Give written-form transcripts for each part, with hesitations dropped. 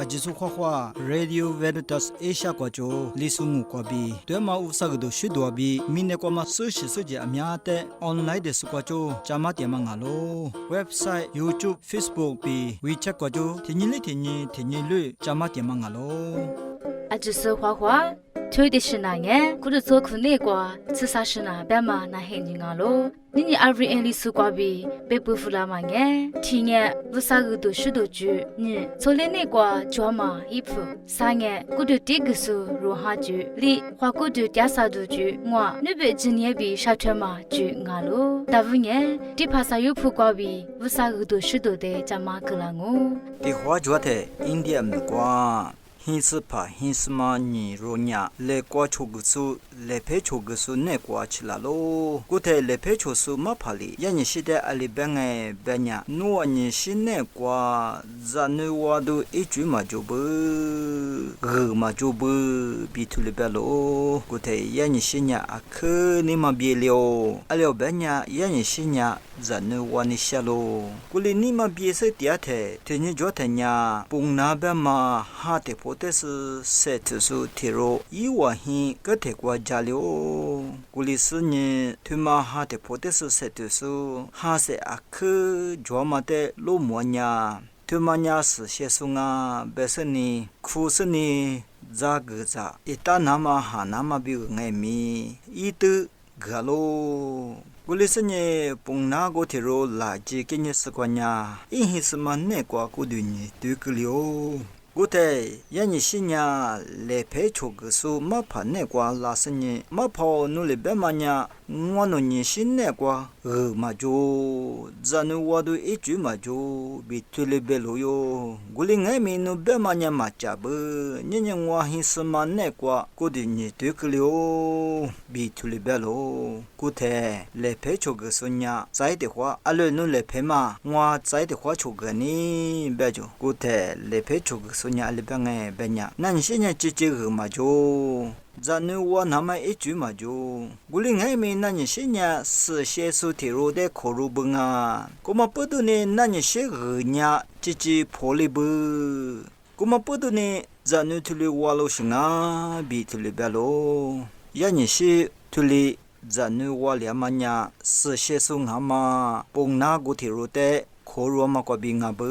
ajisu khwa Radio Veritas Asia kwacho Lisu mu kwabi twema usagdo shidwabi mine kwama sushi suje amyate online de sukwacho chama tiama ngalo website YouTube Facebook bi WeChat kwacho tinyi chama tiama ngalo ajisu khwa traditional nge kudzo khune kwa tsasashina bema na henjingalo nini Rva Lisu kwabi bepu fulama nge tinye vusagdo shidoju ni solene kwa joma ipu sange kudu tigsu rohaju li kwakudu tyasadu mwa nube jinye bi shatema ju ngalo davunye dipasa yupu kwabi vusagdo shidode jama klangu di hwa jwate India mkwa Hinspa hinsma ni ronya le kwa chogusu le pe chogusu ne kwa chilalo gute le pe chosu mapali yanyi shide alibenge benya nuwa ni shine kwa zanu wadu ichu majobu majobu bitulibelo gute yanyi shinya akhe ni mabielio alio benya yanyi shinya zanu wani shalo kuli ni mabiese tiate tenye jotenya pungna bema hate Tesi set su tiro iwa hi kate kwa jalio kulisi ni tuma hate potesi set su hase akhe jomate lo mwanya tuma nyas shesunga beseni kuseni zagza ita nama hanama bi ngemi itu galo Kulisanye pungna go tiro la jikinye sekwanya ihismane kwa kudunyi tuklio Gute yanyi shinya le pe chogusu mapa ne kwa lasenye mapa nule bemanya ngwano nyi shinne kwa majo zanu wadu ichu majo bitule belo yo guli ngemi no bemanya machabu nyenye ngwa hisma ne kwa kodi nyi tuklio bitule belo gute le pe chogusu nya zaide kwa alo no le pe ma ngwa zaide kwa chogani bejo gute le pe chogusu nya alibenge benya nanshinya chichi majo zanu wa nama ichu majo guli ngemi nanshinya se shesu tiro de korubunga kuma pudu ne nanshi nya chichi polibu kuma pudu ne zanu tuli walo shinga bi tuli belo yanshi tuli zanu wa liamanya se shesu ngama pongna gutiro de Koroma kwa binga bu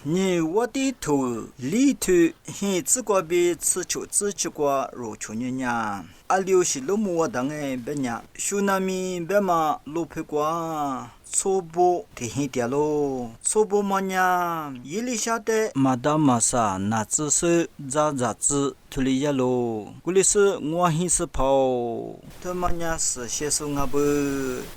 ni wati tu li tu hi tsikwa bi tsichu kwa ro chunya alio shilomu wa dange benya tsunami bema lope kwa sobo tehi dialo sobo manya yilishate madama sa na tsu za zi tuli yalo kulisi ngwa hi se pao temanya se shesu ngabu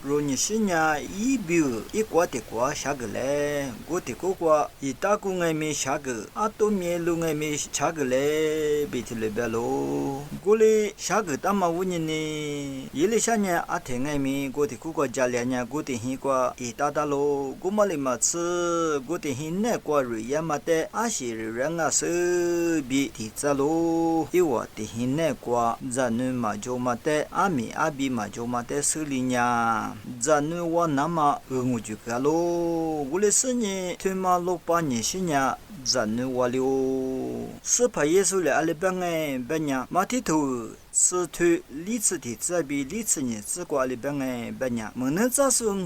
ro ni shinya ibu ikwa te kwa shagale gote ko kwa itaku ngai me shag atomye lu ngai me chagale bitile belo gole shag tama wuni ni yilishanya ate ngai me gote ko kwa jalyanya gote hi kwa itadalo gumale matsu gote hi ne kwa riyamate ashiri ranga se bi tizalo iwa tihine kwa zanu majo mate ami abi majo mate sulinya zanu wa nama ngujukalo gulesenye tema lopa nyeshinya zanu walio sepa yesu le alibenge benya matitu是推历次的这比历次呢，只管里边哎别呢，没能咋说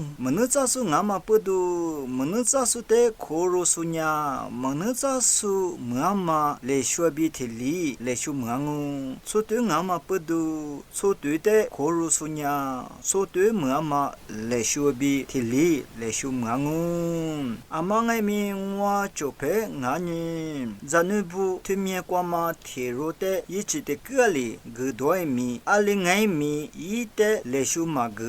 俺们不都没能咋说的可罗说呢，没能咋说俺们来学比的里来学俺们，说对俺们不都说对的可罗说呢，说对俺们来学比的里来学俺们，阿妈爱咪我就陪俺呢，咱那部对面光嘛铁路的一起的个里个。Doi mi alingai mi ite leshu mag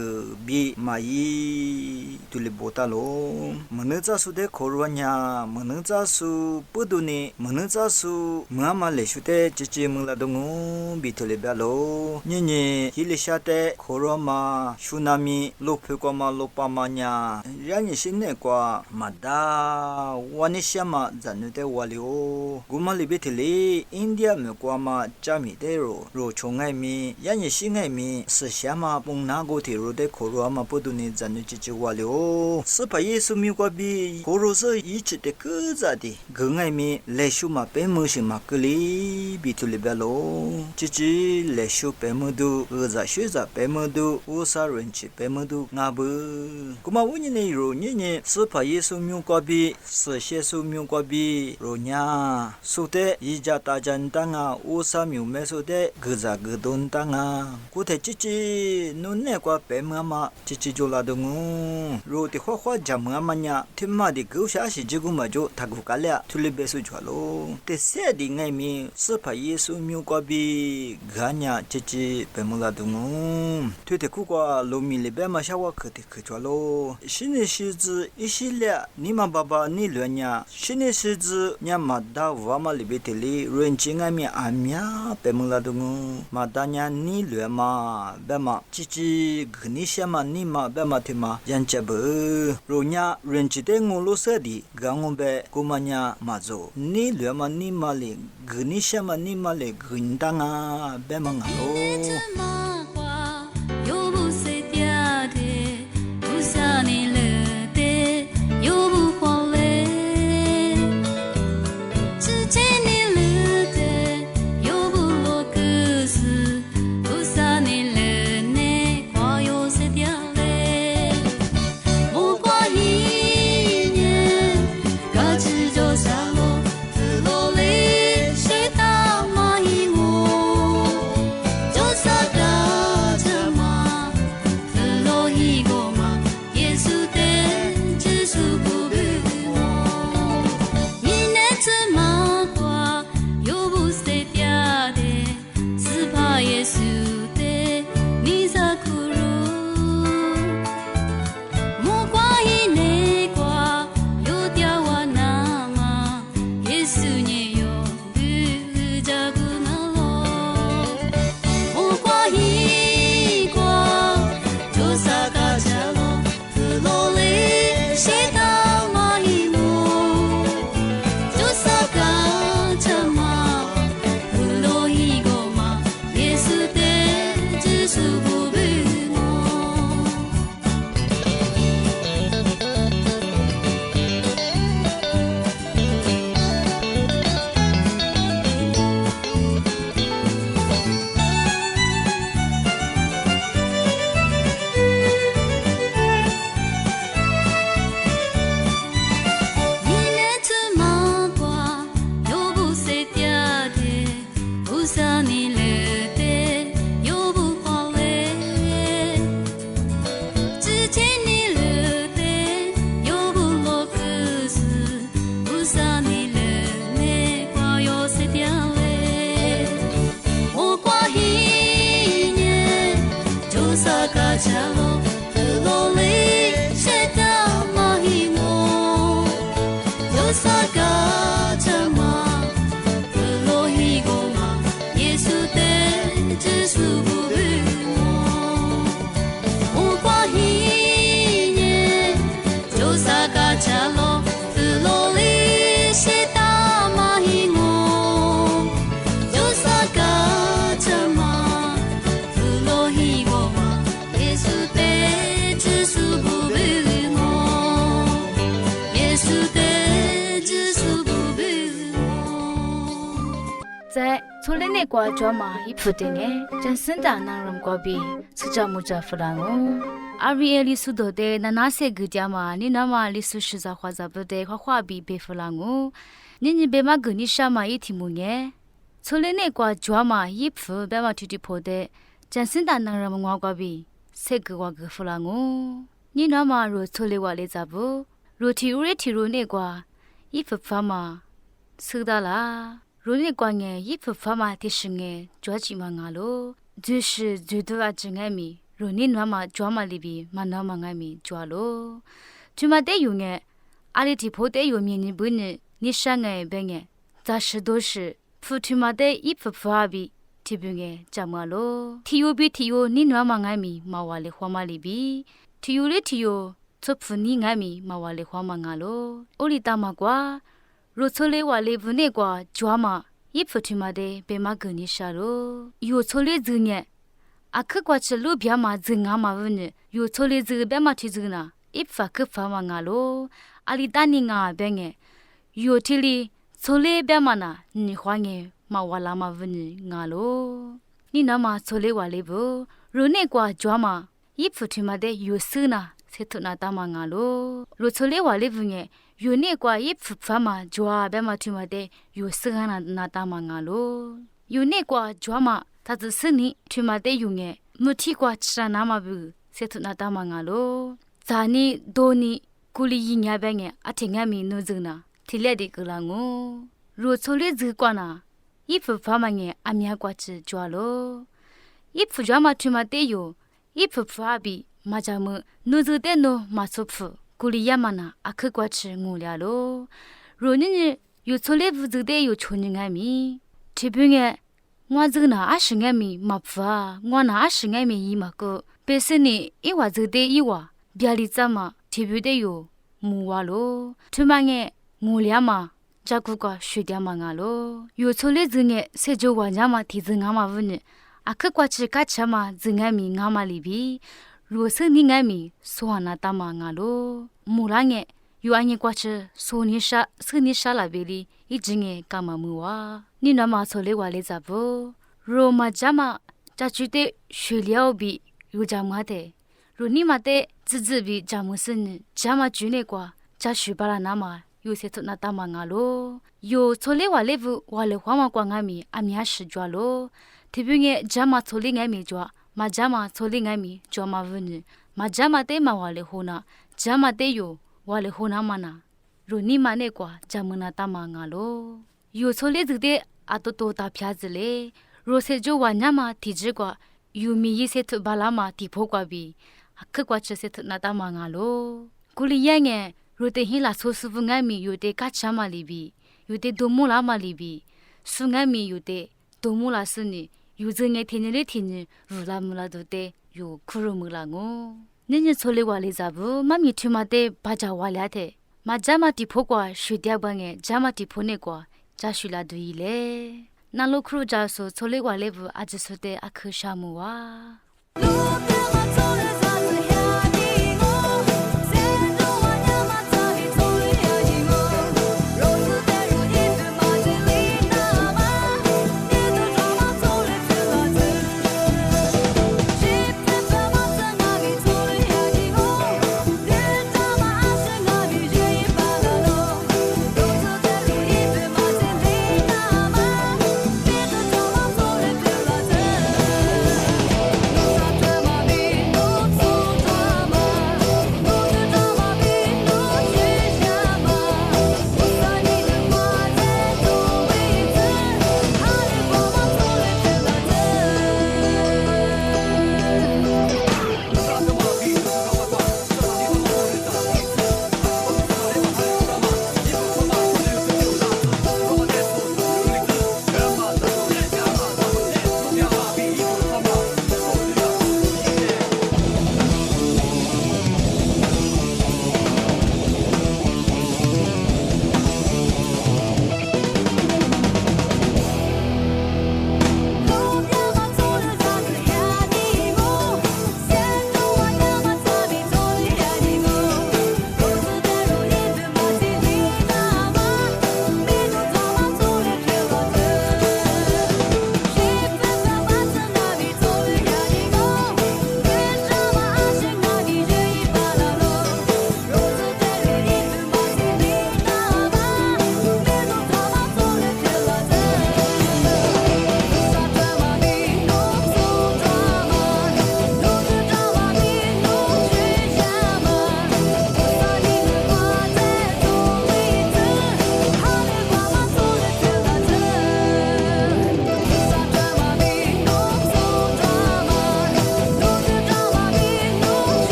bi mai tuli botalo meneza su de korwanya meneza su puduni meneza su mama leshu de chichi mungla dongu bi tuli balo nyinyi hilishate koroma tsunami lopekoma lopamanya yani shinne kwa mada wanishama zanute walio gumali bitili India me kwa ma jami de ro chonga 爱咪，呀你心爱咪，是下嘛蹦那个铁路的可罗嘛不都你咱们就话了，是把耶稣咪过比可罗是一直的个咋的，个爱咪来修嘛白么是嘛个里比图里边咯，只来修白么都，咋学咋白么都，我啥人去白么都阿不，古嘛我呢肉呢是把耶稣咪过比，是耶稣咪过比，肉呢，说的一家大家当啊，我啥咪没说的，个咋个东当啊，古台只侬那个白么嘛，只就拉东哦，肉的花家么嘛呀，天妈的狗下是这个嘛就他个干了，出来别说错咯，这些的爱咪是把耶稣咪过比，干呀只白么拉东哦，对的苦瓜路米里边嘛下我可的可错咯，新的日子一系列，你妈爸爸你乱呀，新的日子伢妈da娃嘛里边的里，人情爱咪阿咪啊，白么拉东哦，妈da伢你乱嘛，白嘛，只个你些嘛你嘛白嘛的嘛，人家不，罗伢人情的我罗说的，刚我白姑妈伢嘛做，你乱嘛你嘛哩，个你些嘛你嘛哩，个你当啊，白嘛啊咯。在从来那个抓嘛一铺的呢，真生的男人过比是这么着弗兰哦。Rva Lisu的那些个家嘛，你那么Lisu是在花在不得花比被弗兰哦，你别嘛跟你啥嘛一提木呢？从来那个抓嘛一铺别嘛提提破的，真生的男人我过比谁个我个弗兰哦？你那么若从来我来咋不？若提入那个一铺发嘛，是的啦。如那关于一部分嘛的事呢，抓起嘛阿罗，就是最多啊真爱咪，如你那么抓嘛里边嘛那么爱咪抓咯，就嘛得用个，阿里提破得用面你不呢，你上爱别个，咋是都是，付出嘛得一部分阿比，提别个怎么咯？提有比提有你那么爱咪，嘛话里话嘛里边，提有嘞提有，做付你爱咪，嘛话里话嘛阿罗，我里打嘛瓜。如此类话类不那个抓嘛，一不提嘛的被嘛跟你说喽，有错的子呢，啊可过去路边嘛子俺嘛问呢，有错的子边嘛提子呢，一发可发嘛俺喽，阿里打你俺边呢，有提里错的边嘛呢，你话呢嘛话啦嘛问你俺喽，你那嘛错的话里不，如那个抓嘛，一不提嘛的有事呢。se tu na ta ma nga lo ro chole wa le bunge yu ne kwa yi phu pha ma jwa ba ma thu ma de yu se ga na ta ma nga lo yu ne kwa jwa ma ta zu se ni thu ma de yu nge mu thi kwa cha na ma bu se tu na ta ma nga lo za ni do ni ku li yi nya ba nge a the nga mi no zu na thi le de ku la ngo ro chole zu kwa na yi phu pha ma nge a mya kwa chi jwa lo yi phu jwa ma thu ma de yu yi phu pha bi 마자무 누즈데노 마소프 구리야마나 아크과치 ngul야로 로니니 요촐레부즈데 요초닝아미 티빙에 ng와즈나 아싱아미 마파 ng와나 아싱아미 이마고 베스니 이와즈데 이와 비알리자마 티뷰데요 무와로 투망에 ngul야마 자쿠가 슈디야마가로 요촐레즈게 세조와냐마 디즈가마브니 아크과치 까차마 징아미 nga마리비 로스 닝아미 소하나 따마가로 무랑에 유아니 과치 소니샤 스니샤라베리 이징에 까마무와 니나마 솔레와레 자보 로마자마 자주데 슈리아오비 요자마데 로니마데 즈즈비 자무스니 자마 주네과 자슈바라나마 요세토나 따마가로 요 솔레와레부 와레 화마광아미 아미아시좌로 티빙에 자마 솔링아미 좌 마자마 솔링아미 조마브니 마자마 테마와레 호나 자마 테요 와레 호나마나 로니마네과 자무나 따마가로 요 솔레즈데 아토토 타피아즈레 로세조 와냐마 티즈과 유미이세트 발라마 티포과비 아크과체세트 나타마가로 굴리양에 로테힐라 소스붕아미 요테 까차마리비 요테 도몰라마리비 숭아미 요테 도몰라스니 유증에 티니리 티니 루라물라도데 요 쿠르물랑오 니니 솔레와리 자부 마미 튜마데 바자와랴데 마자마티 포과 슈디아방에 자마티 포네과 자슈라두이레 나로크루자소 솔레와레부 아지소데 아크샤무와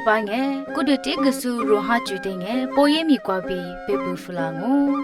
방에 꾸르티 그수로 하주댕에 보예미 과비 베부플랑오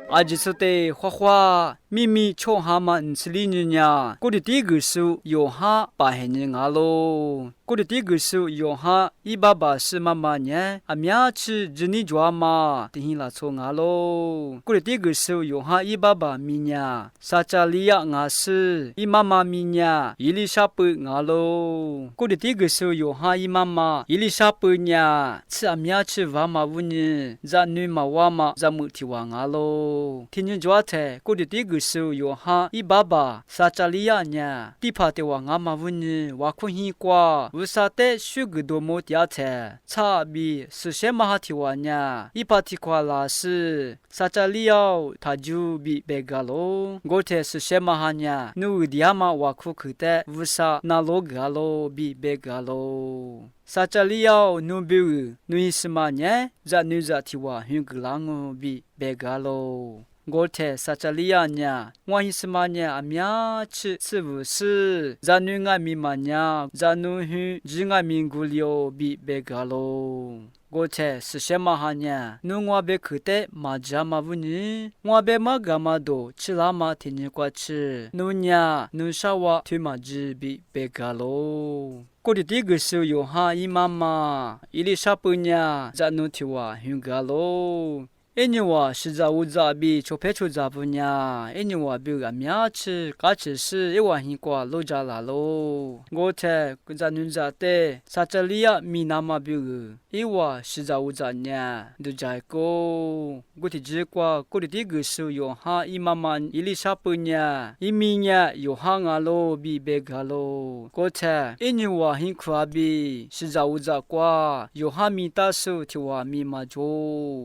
아지소테 화화 咪咪冲哈嘛唔是哩人呀，我的第一个手用哈把黑人啊喽。我的第一个手用哈一爸爸是妈妈呢，阿苗吃日你抓嘛，等于拉错啊喽。我的第一个手用哈一爸爸咪呀，撒加利亚啊是，一妈妈咪呀，伊丽莎白啊喽。我的第一个手用哈一妈妈伊丽莎白呢，吃阿苗吃娃嘛乌呢，在女嘛娃嘛在母体娃啊喽。听你抓的，我的第一个手用哈一爸爸撒加利亚呢，地帕的娃啊嘛乌呢，娃困hin瓜。乌萨特许个多么点菜，差比是些马哈提瓦呢？一把提夸拉是萨加里奥，他就比别个喽。我特是些马哈呢？努迪亚马瓦库克的乌萨那罗个喽比别个喽。萨加里奥努比乌努伊什么呢？在努在提瓦hun个啷个比别个喽。我特撒加利亚呢，我意思嘛呢，阿苗吃是不是？咱女爱咪嘛呢，咱女去只爱咪古里奥比别个喽。我特是些嘛哈呢，侬我别去的嘛家嘛不呢，我别嘛干嘛多，吃啦嘛天天过吃，侬呢，侬啥话推嘛只比别个喽。我的第一个手用哈伊妈妈，伊丽莎白呢，咱侬提话hun个喽。因为是在乌扎比就拍出扎不呢，因为比个苗吃，嘎吃是一碗hin瓜路扎拉喽。我猜跟在nun扎的，撒加利亚米那么比个，因为是在乌扎呢，都在个。我的结果，我的第一个手用哈伊妈妈伊丽莎白呢，伊米呢有哈啊喽比别个喽。我猜因为hin瓜比是在乌扎瓜，有哈米大手提话米嘛做，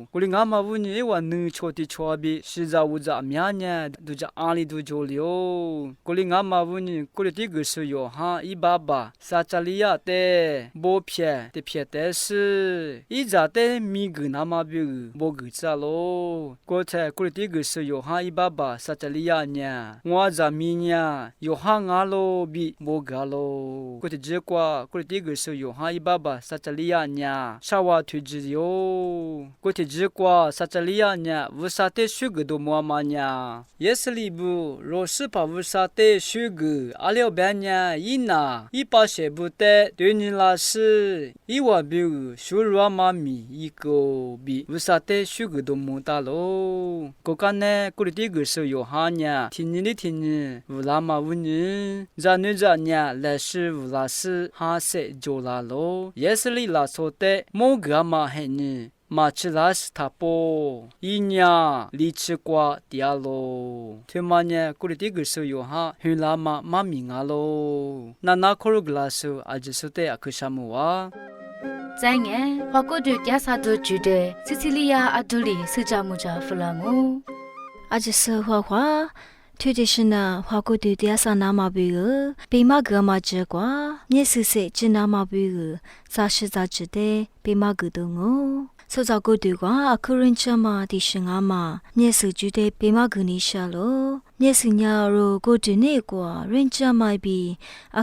我的阿妈乌。你话能छोटी छोबी是在乌扎苗呢，都在阿里都做了。过里俺妈问你，过里第个是有哈一爸爸撒加利亚的，不骗的骗的是，一扎的米个那么比不个咋咯？过才过里第个是有哈一爸爸撒加利亚呢，我在米呢有哈阿咯比不个咯。过的结果过里第个是有哈一爸爸撒加利亚呢，啥话推荐哟？过的结果撒。这里呀呢，乌萨特许个多么嘛呢？也是里部，若是把乌萨特许个，阿廖边呢，伊那一把些不得，对你来说，伊话比如说罗妈咪一个比乌萨特许个多么大咯。个个呢，过了第个时候有哈呢，听你的听你，乌拉嘛乌你，咱女咱呢，来是乌拉是哈些做啦咯，也是里拉说的，某个嘛嘿呢。马吃拉是他不，一年离吃瓜掉喽。他妈呢，过了这个时候有哈，很拉嘛妈咪啊喽。那可如个拉手，阿就是的阿克什么哇？在呢，华国的亚萨多住的西西里亚阿杜里是家木家弗朗哦，阿就是华。推的是呢，华国的亚萨那么比个，被马格马结果，也是说只那么比个，咋是咋子的，被马格的哦。所照顾的话，客人家嘛，的是俺嘛，也是觉得被马格你下咯，也是伢如果的那个人家嘛比，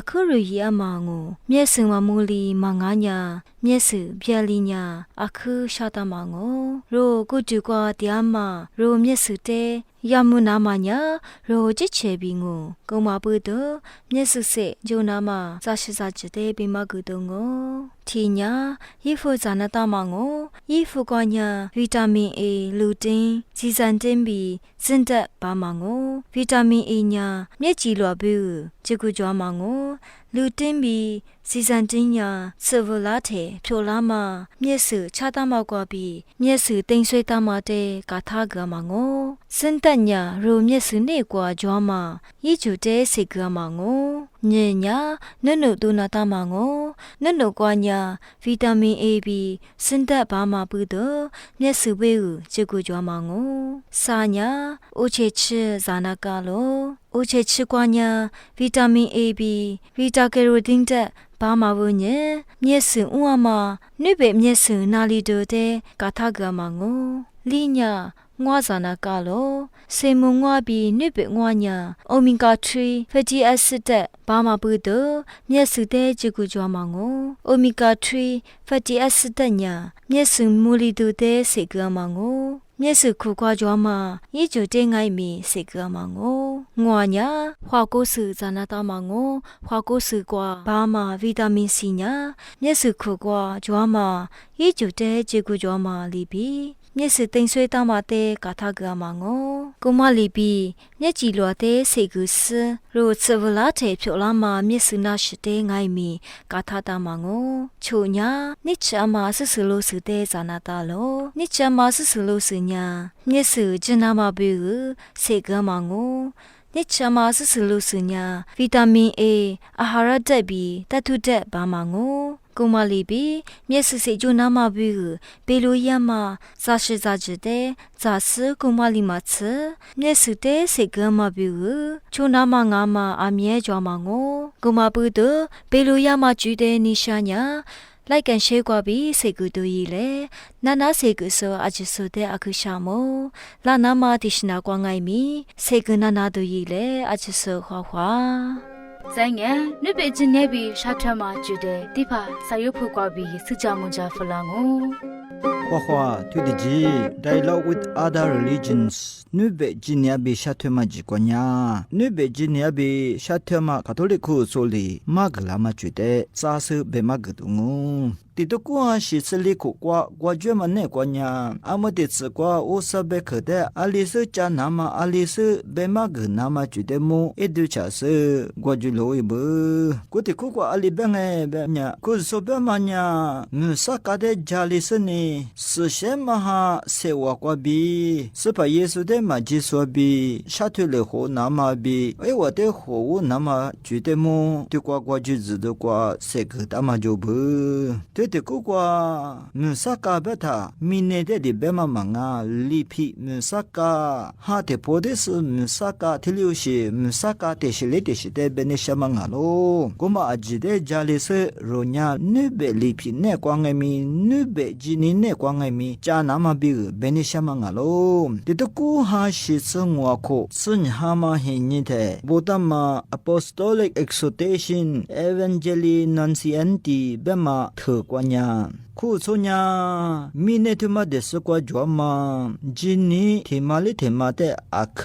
客人也嘛我，也是嘛木里嘛俺伢，也是别里伢，客下达嘛我，如果的话的嘛，如也是的。要么那么呀，若只切比我，我嘛不得，也是说就那么，咋是咋子的比嘛个的我。天呀，衣服咋那大嘛我，衣服关呀，维他命 A、卢丁、鸡蛋丁 B， 真的把嘛我，维他命 A 呀，也记录不，这个叫嘛我。卢丁 B 西山丁呀，吃不拉铁，漂亮嘛，也是恰当嘛瓜比，也是顶水大嘛的，嘎他个嘛我，圣诞呀，如也是那瓜叫嘛，一就得是个嘛我，人呀，恁都那大嘛我，恁都瓜呀，维他命 A B， 圣诞把嘛不得，也是为了这个叫嘛我，啥呀，我去吃啥那个咯。我去吃瓜呢，维他命 A、B、维他格罗丁的，爸妈问呢，也是我嘛，你别也是哪里得的，嘎他个嘛我，里呢，我在那个咯，什么我比你别我呢，欧米伽3、fatty acid 的，爸妈不得，也是的这个叫嘛我，欧米伽3、fatty acid 的呢，也是木里得的这个嘛我。မျက်စုခုကွာကြွားမှာဤကျတဲ့ငိုင်းမီစိတ်ကမှာငိုငွာညာဖွာကိုစုဇာနာတာမှာငိုဖွာကိုစုကွာဘာမှာဗီတာမင်စီညာမျက်စုခုကွာကြွားမှာဤကျတဲ့ခြေကူကြွားမှာလီပီမျက်စသိမ်ဆွေးသားမတဲ့ကာထကမငိုကုမလီပီမျက်ကြည်လွာတဲ့စေကူစရိုစဗလာတဲ့ဖြိုလာမမျက်စနာရှိတဲ့ငိုင်းမီကာထတာမငိုချိုညာနိချာမဆဆလို့စတဲ့ဇာနာတာလောနိချာမဆဆလို့စညာမျက်စုဂျနာမဘေစေကမငိုနိချာမဆဆလို့စညာဗီတာမင် A အာဟာရဓာတ်ဘီတတုဓာတ်ဘာမငိုကုမလီဘီမျက်စိစိတ်ကျနာမဘီဘေလိုယမဇာရှိဇာကြတဲ့ဇာစကုမလီမချမျက်စိတဲ့စေကမဘီချုံနာမငါမအမြဲကြွားမငိုကုမပူတဘေလိုယမကျူတဲ့နိရှာညာလိုက်ကန်ရှေကွာဘီစေကူတူရီလေနာနာစေကူဆိုအချဆိုတဲ့အခုရှာမောလာနာမတိရှနာကွာငိုင်းမီစေကူနာနာတူရီလေအချဆိုခွာခွာဆိုင်ငယ်နုပေချင်းနေပြီးရှာထမကျူတဲ့တိဖာစာရုပ်ဖုတ်ကွာပြီးစုကြမွန်ကြဖလာငိုHua to the G dialogue with other religions. Nube jinia be shatema jikonya. Nube jinia be shatema Catholic soli maglama chude. Sasu be magdungu. Titokuan shi siliko kwa gwajema ne kwanya. Amaditsu kwa osabe kede alisu chanama alisu be magnama chude mo educhasu gwajulo ibu. Kutiku kwa alibenge benya. Kusobemanya musakade jalisuni. Sushemaha sewa kwa bi. Supa yesu de majiswa bi. Shatule ho nama bi. Ewa de ho nama chude mo. Tukwa gwajuzu kwa sekutama jobu. Te kukwa musaka beta minede di bema manga lipi musaka ha te podesu musaka tiliushi musaka te shilete shite benesha manga lo goma ajide jalise ronya nube lipi ne kwangemi nube jini ne kwangemi cha nama bi benesha manga lo tituku ha shitsungwa ko sunhama hinyite botama apostolic exhortation evangelii nuncianti bema kwanya Kusonya minetuma de sokwa jwama jini themale themate akh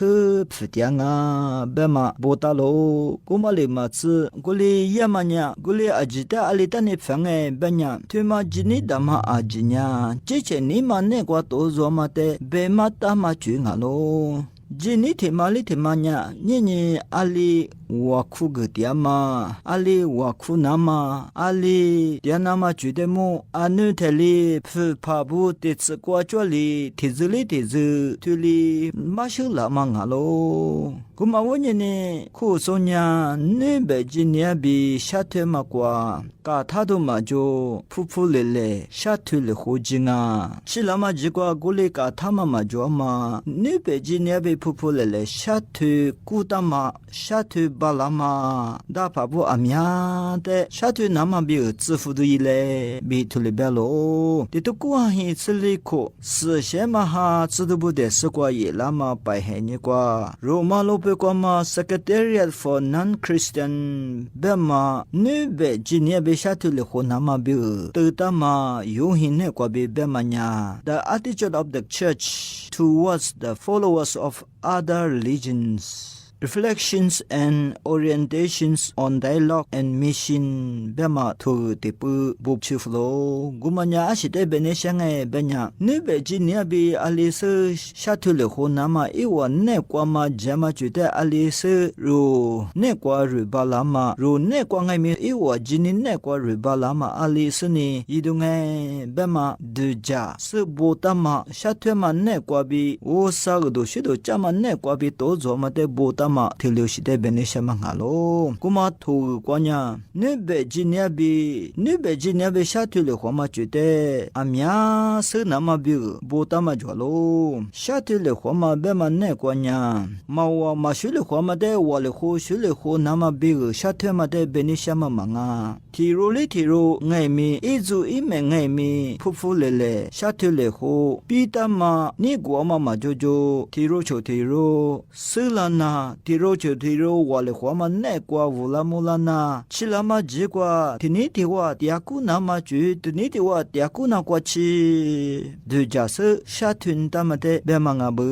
phtyanga bema botalo kumale matsu gole yamanya gole ajita alitane phange benya thema jini dama ajinya cheche ni mane kwa to zomate bema tama chunga lo Jini themali themanya nyenye ali waku getiama ali waku nama ali yanama judemo anu theli phabu tetskwa chwali thizuli tizu tuli mashula mangalo kumawonye ne khu sonya ne bejinia bi shatema kwa ka thado majo phupulele shathule hojinga shilama jikwa gole ka thama majo ma ne bejinia bi phupulele shathu kutama shathu balama da pabu amya de shathu nama bi zifudu ile bi tulibelo titukuwa hi siliko shema ha zidubu de skwa ye lama pai henye kwa roma lope kwa ma secretariat for non-Christian bema nube jinia be shathu le ho nama bi tutama yohin ne kwa be bema nya the attitude of the church towards the followers of other religions Reflections and orientations on dialogue and mission bema to tipu bukchiflo gumanya ashite beneshange benya nube jinia bi alisu shatule ho nama iwa ne kwa ma jama chute alisu ro ne kwa ribalama ro ne kwa ngai mi iwa jini ne kwa ribalama alisu ni yidunge bema duja su botama shatema ne kwa bi osagdo shido chama ne kwa bi tozo mate botama ma telioshide benesha mangalo kuma thu kwanya nebe jinia bi shatule khoma chute amya se nama bi botama jwalo shatule khoma bema ne kwanya mawa mashule khoma de wale kho shule kho nama bi shatema de benesha manga tiro ngai mi izu ime ngai mi phufulele shatule kho pitama ni gwama majojo tiro silana 提肉就提肉，我的话嘛那瓜乌拉木拉那，吃了嘛几瓜，天你的话第二股那么久，天你的话第二股那瓜吃，对假设下吞他们的别忙啊不，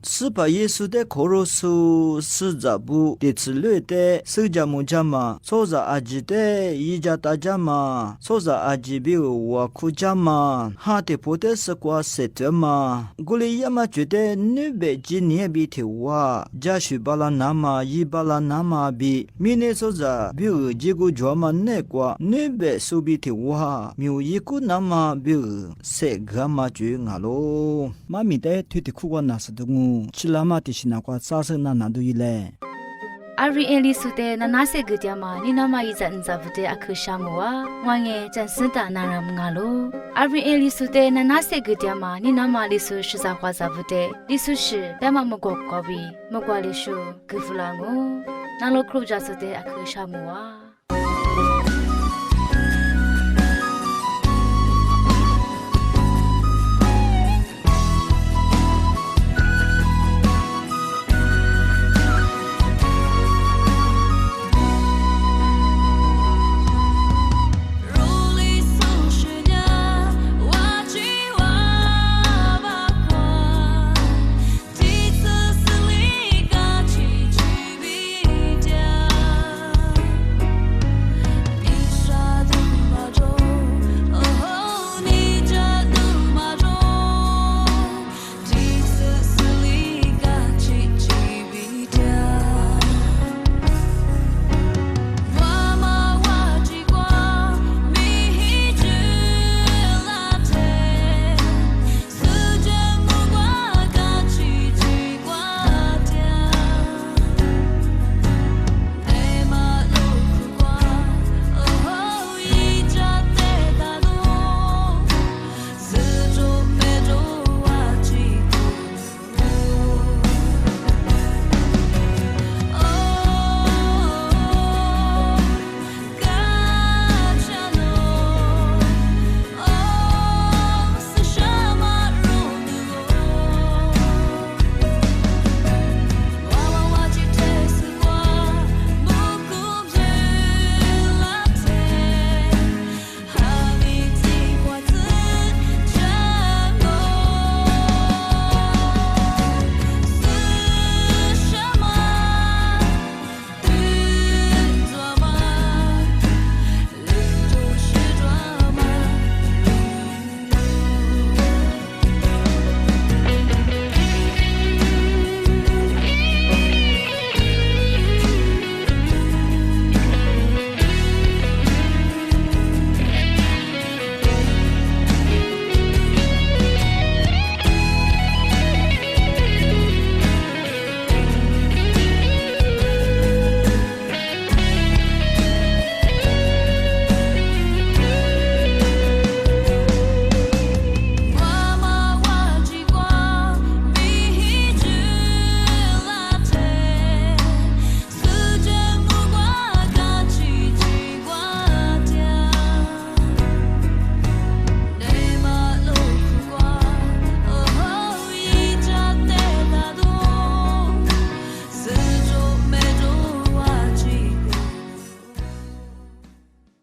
是把耶稣的口肉素是咋不，的吃类的是家木家嘛，说着阿吉的一家大家嘛，说着阿吉比我苦家嘛，哈的不得是瓜谁的嘛，古里也嘛觉得你别几年比的话，家许巴拉那么一巴拉那么比，明年说着比如几个家嘛那瓜，你别手比的话，没有一个那么比如谁个嘛就俺咯，妈咪的推的苦瓜那是的我，吃了嘛的是那瓜啥事那难都一来。Rva Lisu te nanase gudama ni nama iza nzavute akushamwa wange jansita naram ngalo Rva Lisu te nanase gudama ni nama Lisu shiza kwazavute Lisu shi dama mogokwabi mogwalishu gufulango nalo kruja sute akushamwa